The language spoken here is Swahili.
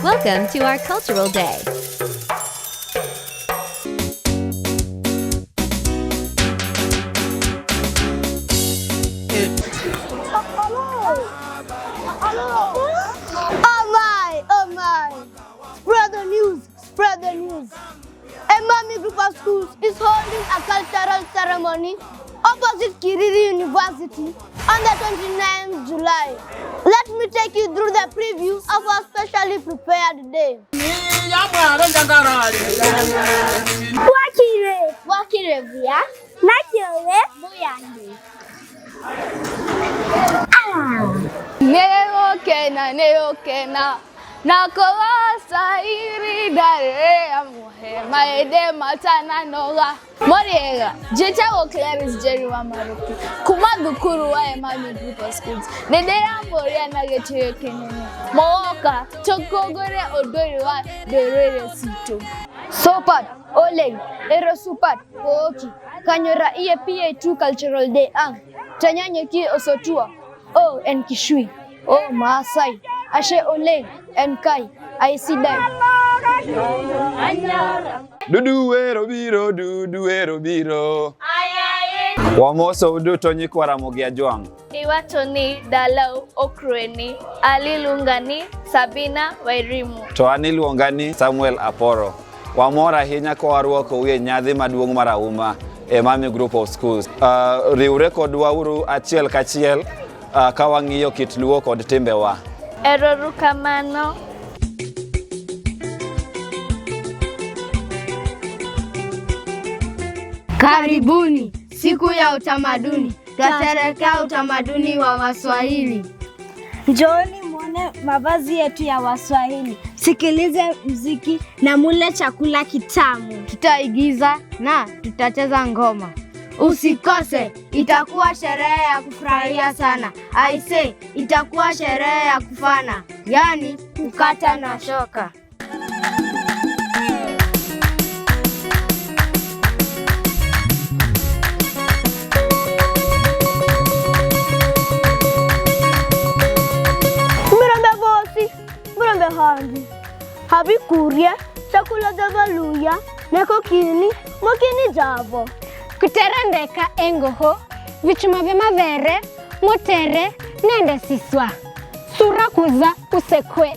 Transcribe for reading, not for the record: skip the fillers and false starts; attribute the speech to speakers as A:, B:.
A: Welcome to our cultural day.
B: Oh my! Spread the news! Emammy Group of Schools is holding a cultural ceremony opposite Kisii University on the 29th July. Let me take you through the preview of our specially prepared day. Wakirevia, Nakire, Buyandi.
C: Neokena. Nakosa iri dare amuhe maede matana noga moriega jeta wo Clarice Jeriwa Maruki kumadukuru wa Emammy Group of Schools nedera moria na getwe kenene moka chokogore odori wa derere sito sopat oleng ero supat oki kanyora iye PA2 cultural day ang tanyanye ki osotua en kishui Maasai Ashe ole enkai aisida
D: duduero biro wamoso uduto nyikwara mogia jwang
C: iwatoni dalau okrweni alilungani Sabina Wairimu
D: to aniluongani Samuel Aporo wamora hinya ko warwako uye nyadhi maduong' marauma Emammy Group of Schools riure kodwa uru achiel kachiel kawang'iyo kit luo kod timbewa.
C: Erorukamano.
B: Karibuni siku ya utamaduni. Tutasherehekea utamaduni wa Waswahili. Njooni muone mavazi yetu ya Waswahili. Sikilize muziki na mule chakula kitamu.
C: Tutaigiza na tutacheza ngoma.
B: Usikose, itakuwa sherehe ya kufurahia sana. I say, itakuwa sherehe ya kufana. Yani, kukata na shoka. Murombe handi. Habi kuria, chakula za Luhya, neko kini, mokini javo.
E: Kuterandeka engoho, vichuma vya mavere, motere, nende siswa. Sura kuza usekwe.